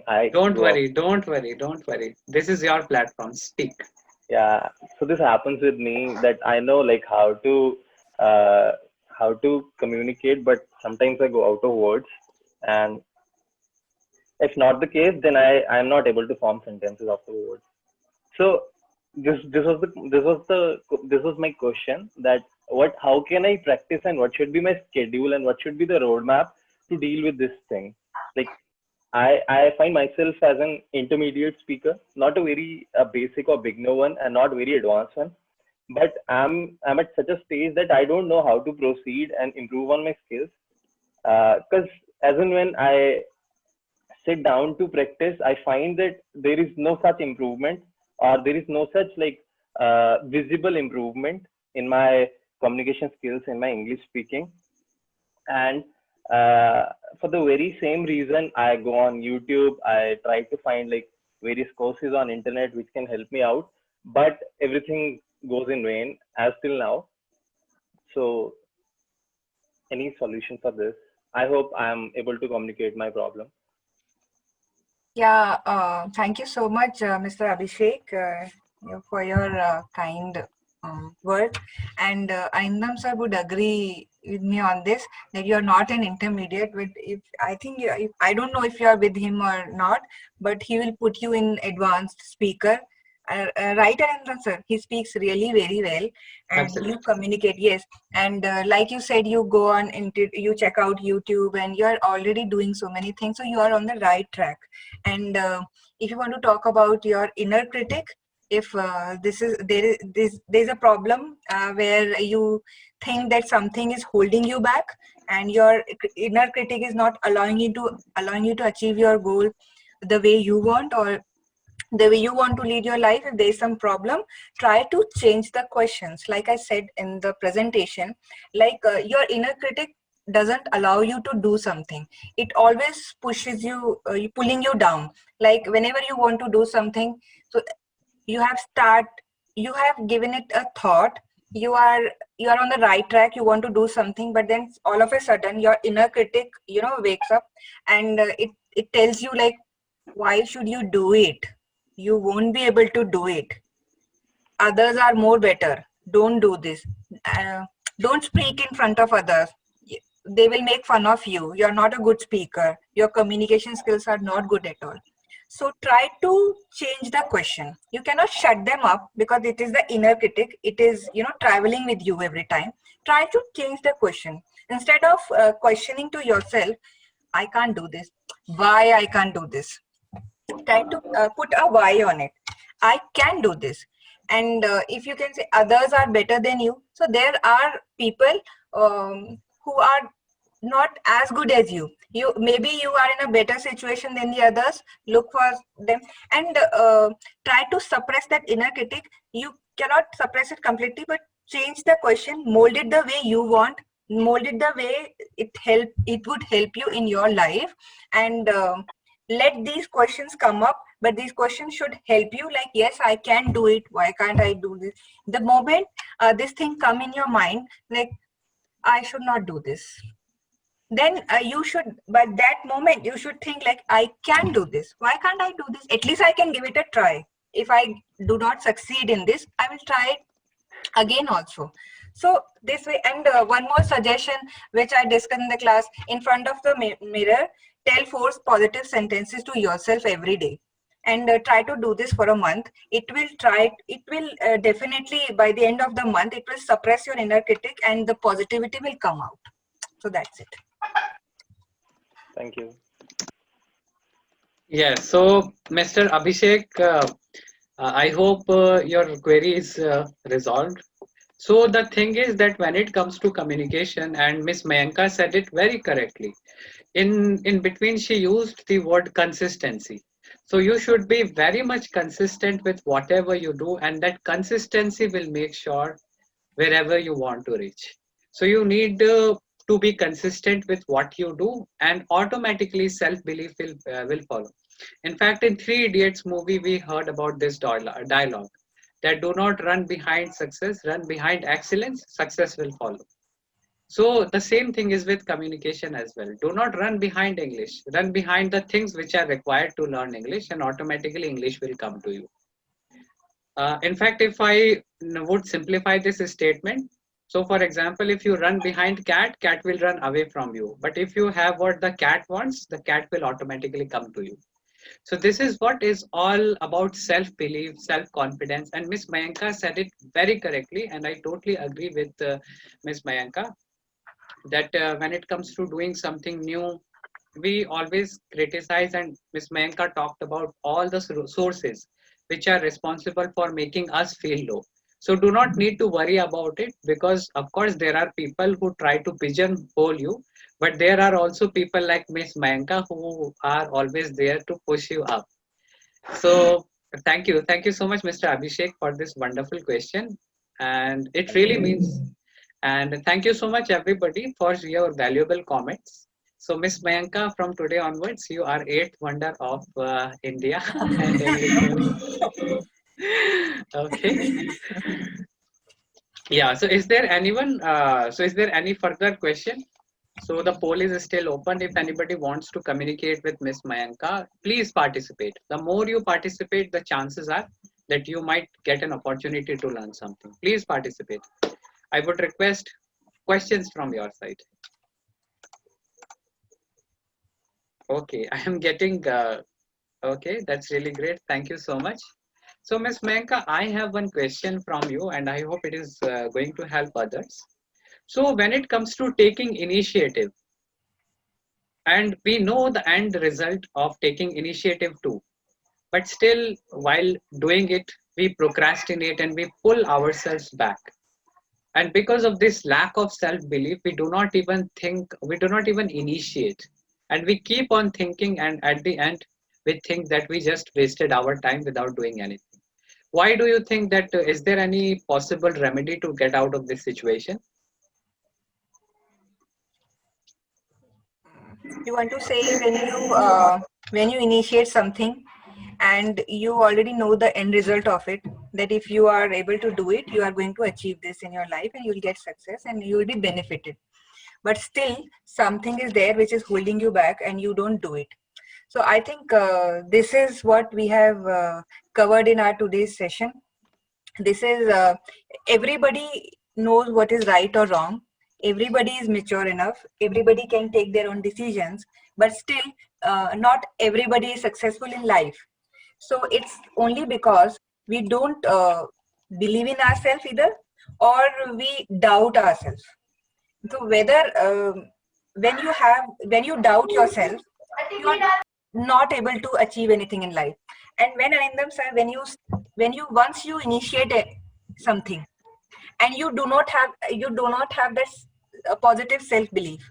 I Don't go up. worry, don't worry, don't worry. This is your platform. Speak. Yeah. So this happens with me that I know uh, how to communicate, but sometimes I go out of words, and if not the case, then I am not able to form sentences afterwards. So this was my question, that what how can I practice, and what should be my schedule, and what should be the roadmap to deal with this thing. Like I find myself as an intermediate speaker, not a very basic or beginner one, and not very advanced one, but I'm at such a stage that I don't know how to proceed and improve on my skills. Because as and when I sit down to practice, I find that there is no such improvement, or there is no such visible improvement in my communication skills, in my English speaking. And for the very same reason, I go on YouTube. I try to find various courses on internet which can help me out, but everything goes in vain as till now. So, any solution for this? I hope I am able to communicate my problem. Yeah, thank you so much, Mr. Abhishek, for your kind word. And Aindam sir would agree with me on this, that you are not an intermediate. With if I think I don't know if you are with him or not, but he will put you in advanced speaker. Right, Aindam sir, he speaks really very well, and you Absolutely. communicate. Yes, and like you said, you go on into you check out YouTube, and you are already doing so many things, so you are on the right track. And if you want to talk about your inner critic, if this is there's a problem where you think that something is holding you back, and your inner critic is not allowing you to achieve your goal the way you want, or the way you want to lead your life. If there is some problem, try to change the questions. Like I said in the presentation, your inner critic doesn't allow you to do something. It always pushes you, pulling you down. Like whenever you want to do something, so you have start, you have given it a thought, you are you are on the right track, you want to do something, but then all of a sudden your inner critic, wakes up, and it tells you like, why should you do it? You won't be able to do it. Others are more better. Don't do this. uh, don't speak in front of others. They will make fun of you. You're not a good speaker. Your communication skills are not good at all. So try to change the question. You cannot shut them up because it is the inner critic. It is, traveling with you every time. Try to change the question. Instead of questioning to yourself, I can't do this. Why I can't do this? Try to put a why on it. I can do this. And if you can say others are better than you, so there are people who are not as good as you. Maybe you are in a better situation than the others. Look for them, and try to suppress that inner critic. You cannot suppress it completely, but change the question, mold it the way you want, mold it the way it would help you in your life. And let these questions come up, but these questions should help you, like, yes, I can do it, why can't I do this? The moment this thing come in your mind, like, I should not do this, then you should, but that moment you should think like, I can do this, why can't I do this? At least I can give it a try. If I do not succeed in this, I will try it again also. So this way. And one more suggestion which I discussed in the class: in front of the mirror, tell 4 positive sentences to yourself every day, and try to do this for a month. It will definitely, by the end of the month, it will suppress your inner critic and the positivity will come out. So that's it. Thank you. Yes. So, Mr. Abhishek, I hope your query is resolved. So the thing is that when it comes to communication, and Miss Mayanka said it very correctly. In between, she used the word consistency. So you should be very much consistent with whatever you do, and that consistency will make sure wherever you want to reach. So you need to be consistent with what you do, and automatically self belief will follow. In fact, in Three Idiots movie, we heard about this dialogue that do not run behind success, run behind excellence, success will follow. So the same thing is with communication as well. Do not run behind English, run behind the things which are required to learn English, and automatically English will come to you. In fact, if I would simplify this statement, so for example, if you run behind cat, cat will run away from you. But if you have what the cat wants, the cat will automatically come to you. So this is what is all about self-belief, self-confidence, and Miss Mayanka said it very correctly, and I totally agree with Miss Mayanka that when it comes to doing something new, we always criticize, and Ms. Mayanka talked about all the sources which are responsible for making us feel low. So do not need to worry about it, because of course there are people who try to pigeonhole you, but there are also people like Ms. Mayanka who are always there to push you up. So thank you so much, Mr. Abhishek, for this wonderful question, and it really means. And thank you so much, everybody, for your valuable comments. So, Miss Mayanka, from today onwards, you are eighth wonder of India and English learning. Okay. Yeah. So, is there anyone? Is there any further question? So, the poll is still open. If anybody wants to communicate with Miss Mayanka, please participate. The more you participate, the chances are that you might get an opportunity to learn something. Please participate. I would request questions from your side. Okay, I am getting. Okay, that's really great. Thank you so much. So, Ms. Mayanka, I have one question from you, and I hope it is going to help others. So, when it comes to taking initiative, and we know the end result of taking initiative too, but still, while doing it, we procrastinate and we pull ourselves back. And because of this lack of self belief, we do not even think, we do not even initiate. And we keep on thinking, and at the end, we think that we just wasted our time without doing anything. Why do you think that? Is there any possible remedy to get out of this situation? You want to say when you initiate something and you already know the end result of it, that if you are able to do it, you are going to achieve this in your life and you will get success and you will be benefited. But still, something is there which is holding you back and you don't do it. So I think this is what we have covered in our today's session. This is everybody knows what is right or wrong. Everybody is mature enough. Everybody can take their own decisions, but still, not everybody is successful in life. So it's only because we don't believe in ourselves either, or we doubt ourselves. So whether when you doubt yourself, you are not able to achieve anything in life. And when Arindam sir, when you once you initiate something and you do not have this positive self belief,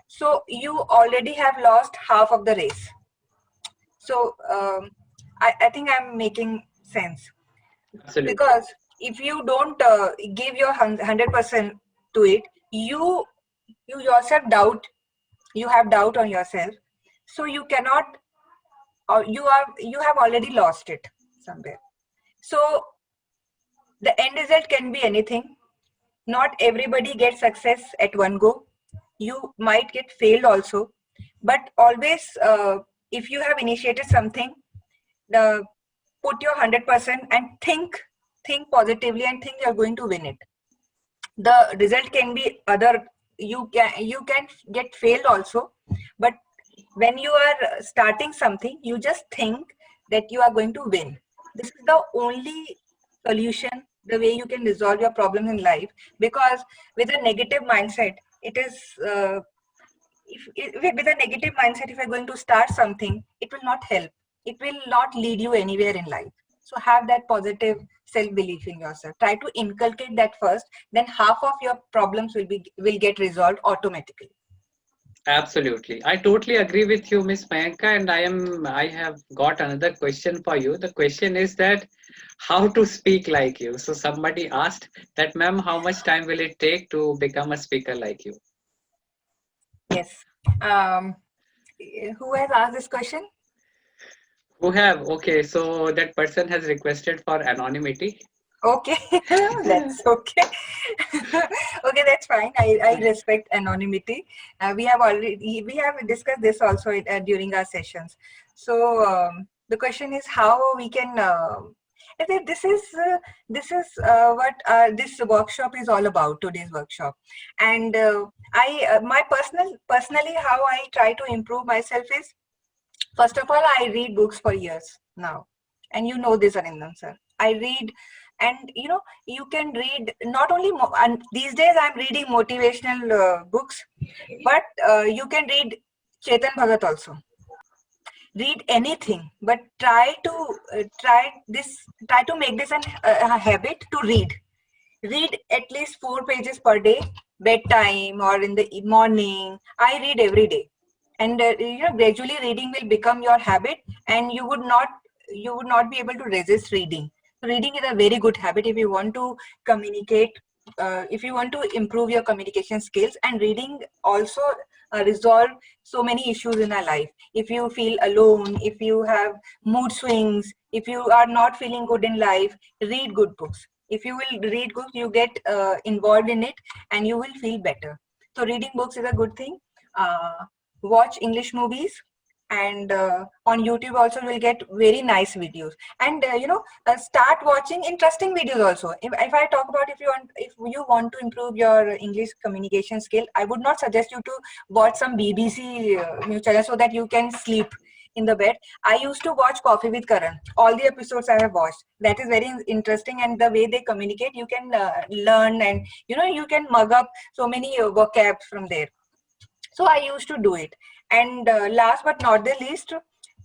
so you already have lost half of the race. So I think I'm making sense, Absolutely. because if you don't give your 100% to it, you yourself doubt, you have doubt on yourself, so you cannot, or you have already lost it somewhere. So the end result can be anything. Not everybody gets success at one go. You might get failed also, but always if you have initiated something, the put your 100% and think positively and think you're going to win it. The result can be other, you can get failed also, but when you are starting something, you just think that you are going to win. This is the only solution, the way you can resolve your problems in life. Because with a negative mindset, it is with a negative mindset, if you're going to start something, it will not help, it will not lead you anywhere in life. So have that positive self belief in yourself, try to inculcate that first, then half of your problems will get resolved automatically. Absolutely. I totally agree with you, Miss Mayanka, and I have got another question for you. The question is that how to speak like you. So somebody asked that, ma'am, how much time will it take to become a speaker like you? Yes. um who has asked this question? Who have? Okay, so that person has requested for anonymity. Okay, that's okay. Okay, that's fine. I respect anonymity. We have discussed this also during our sessions. So the question is how we can. I think this is what this workshop is all about. Today's workshop, and I my personally how I try to improve myself is, first of all, I read books for years now. And you know this, Arindam sir. I read, and you can read not only, and these days I'm reading motivational books, but you can read Chetan Bhagat also. Read anything, but try to make this a habit to read. Read at least 4 pages per day, bedtime or in the morning. I read every day, and gradually reading will become your habit, and you would not be able to resist reading. So reading is a very good habit if you want to communicate, if you want to improve your communication skills. And reading also resolve so many issues in our life. If you feel alone, if you have mood swings, if you are not feeling good in life, read good books. If you will read books, you get involved in it and you will feel better. So reading books is a good thing. Watch English movies, and on YouTube also will get very nice videos. And start watching interesting videos also. If I talk about, if you want to improve your English communication skill, I would not suggest you to watch some BBC news channel so that you can sleep in the bed. I used to watch Coffee with Karan. All the episodes I have watched. That is very interesting, and the way they communicate, you can learn, and you can mug up so many vocabs from there. So I used to do it. And last but not the least,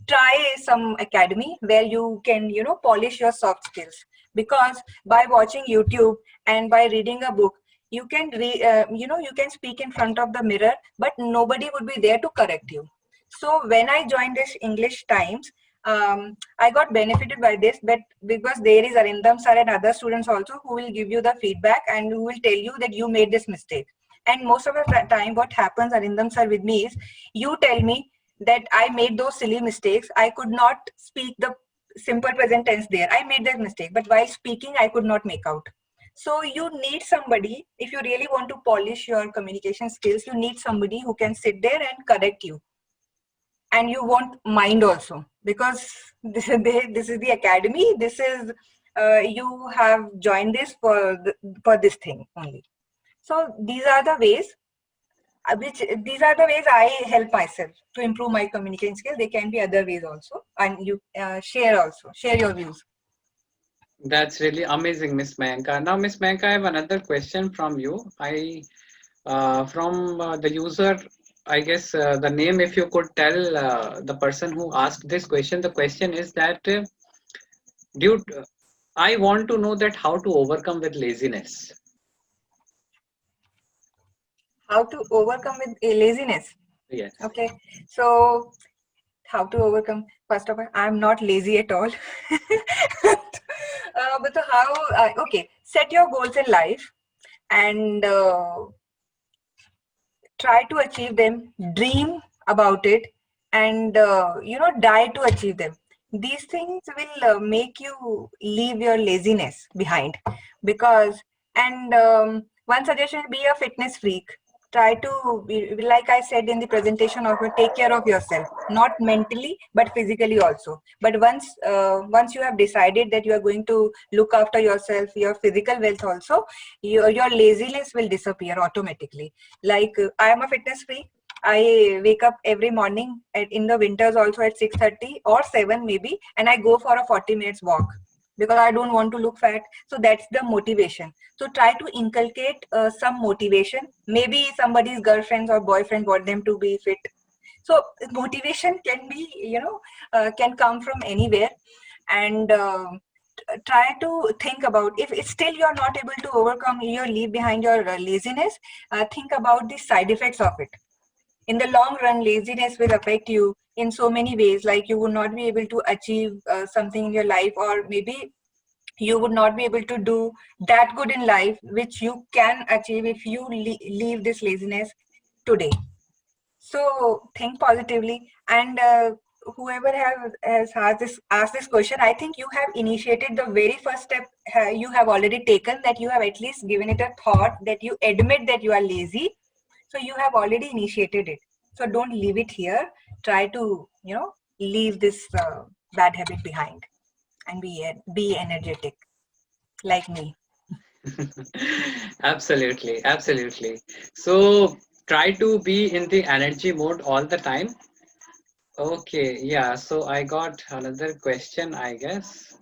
try some academy where you can polish your soft skills. Because by watching YouTube and by reading a book, you can you can speak in front of the mirror, but nobody would be there to correct you. So when I joined this English Times, I got benefited by this, but because there is Arindam sir and other students also who will give you the feedback and who will tell you that you made this mistake, And most of the time what happens, Arindam sir, with me is, you tell me that I made those silly mistakes. I could not speak the simple present tense there. I made that mistake, but while speaking, I could not make out. So you need somebody, if you really want to polish your communication skills, you need somebody who can sit there and correct you. And you won't mind also, because this is the academy. This is, you have joined this for this thing only. So these are the ways, these are the ways I help myself to improve my communication skills. There can be other ways also, and you share your views. That's really amazing, Miss Mayanka. Now, Miss Mayanka, I have another question from you. From the user, I guess the name, if you could tell the person who asked this question, the question is that, dude, I want to know that how to overcome with laziness. How to overcome with laziness? Yes. Okay, so how to overcome? First of all, I'm not lazy at all. But how? Okay, set your goals in life and try to achieve them, dream about it, and die to achieve them. These things will make you leave your laziness behind. Because, and one suggestion, be a fitness freak. Try to be, like I said in the presentation, of take care of yourself, not mentally but physically also. But once you have decided that you are going to look after yourself, your physical wealth also, your laziness will disappear automatically. Like, I am a fitness freak. I wake up every morning in the winters also at 6:30 or 7 maybe, and I go for a 40 minutes walk because I don't want to look fat. So that's the motivation. So try to inculcate some motivation. Maybe somebody's girlfriends or boyfriend want them to be fit. So motivation can be, can come from anywhere. And try to think about, if it's still you're not able to overcome, you leave behind your laziness, think about the side effects of it. In the long run, laziness will affect you in so many ways, like you would not be able to achieve something in your life, or maybe you would not be able to do that good in life which you can achieve if you leave this laziness today. So think positively. And whoever has asked this question, I think you have initiated the very first step. You have already taken that. You have at least given it a thought, that you admit that you are lazy. So you have already initiated it. So don't leave it here. Try to leave this bad habit behind and be energetic like me. Absolutely, absolutely. So try to be in the energy mode all the time. Okay, yeah. So I got another question, I guess.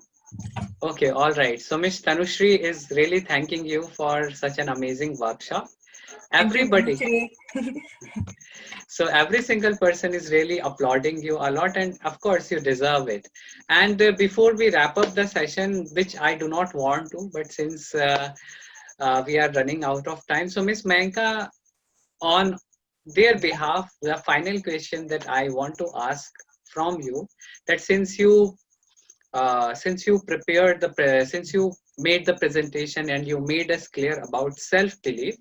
Okay, all right. So Miss Tanushri is really thanking you for such an amazing workshop. Thank you, Everybody, Tanushree. so every single person is really applauding you a lot, and of course you deserve it. And before we wrap up the session, which I do not want to, but since we are running out of time, so Miss Manka, on their behalf, the final question that I want to ask from you, that since you prepared since you made the presentation and you made us clear about self belief,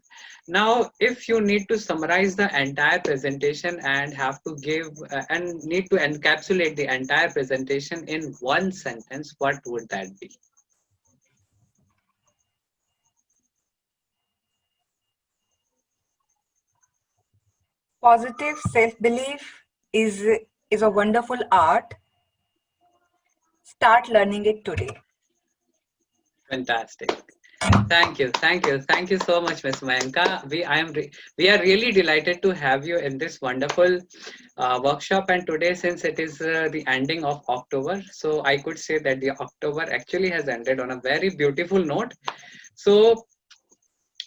now if you need to summarize the entire presentation and have to give and need to encapsulate the entire presentation in one sentence, what would that be? Positive self-belief is a wonderful art. Start learning it today. Fantastic. Thank you so much, Ms. Mayanka. We are really delighted to have you in this wonderful workshop. And today, since it is the ending of October, so I could say that the October actually has ended on a very beautiful note. So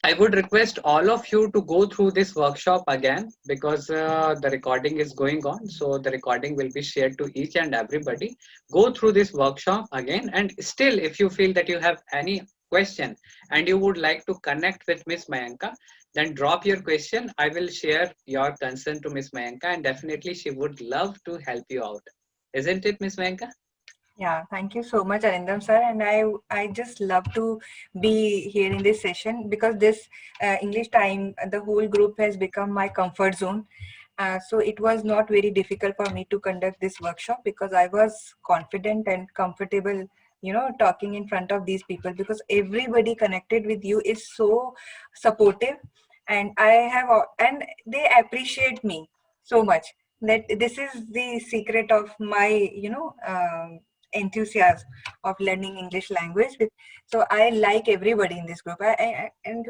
I would request all of you to go through this workshop again, because the recording is going on. So the recording will be shared to each and everybody. Go through this workshop again. And still, if you feel that you have any question and you would like to connect with Miss Mayanka, then drop your question. I will share your concern to Miss Mayanka, and definitely she would love to help you out. Isn't it, Miss Mayanka? Yeah, thank you so much, Arindam sir. And I just love to be here in this session because this English time, the whole group has become my comfort zone. So it was not very difficult for me to conduct this workshop because I was confident and comfortable, talking in front of these people because everybody connected with you is so supportive, and and they appreciate me so much. That this is the secret of my, enthusiasm of learning English language. So I like everybody in this group. And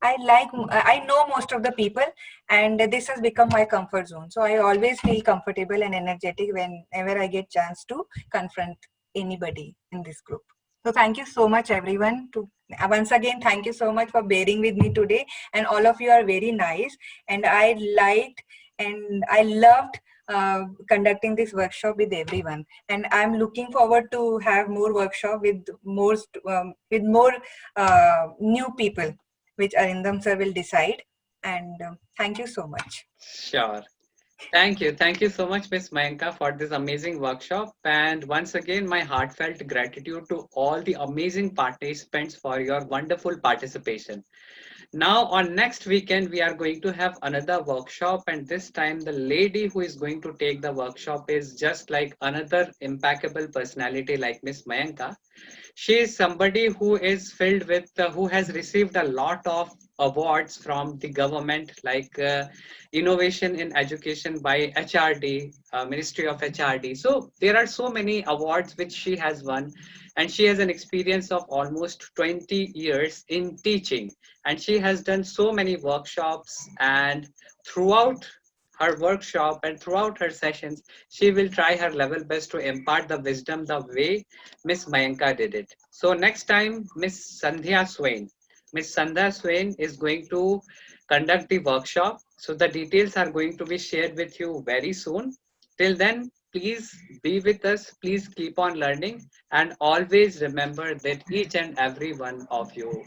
I know most of the people, and this has become my comfort zone. So I always feel comfortable and energetic whenever I get chance to confront anybody in this group. So thank you so much, everyone. To once again, thank you so much for bearing with me today. And all of you are very nice, and I liked and I loved conducting this workshop with everyone. And I'm looking forward to have more workshop with more new people, which Arindam sir will decide. And thank you so much. Sure. Thank you. Thank you so much, Miss Mayanka, for this amazing workshop. And once again, my heartfelt gratitude to all the amazing participants for your wonderful participation. Now, on next weekend, we are going to have another workshop, and this time, the lady who is going to take the workshop is just like another impeccable personality like Miss Mayanka. She is somebody who is filled with, who has received a lot of awards from the government, like innovation in education by HRD, Ministry of HRD. So there are so many awards which she has won, and she has an experience of almost 20 years in teaching, and she has done so many workshops, and throughout her workshop and throughout her sessions, she will try her level best to impart the wisdom the way Miss Mayanka did it. So next time, Miss Sandhya Swain is going to conduct the workshop. So the details are going to be shared with you very soon. Till then, please be with us. Please keep on learning, and always remember that each and every one of you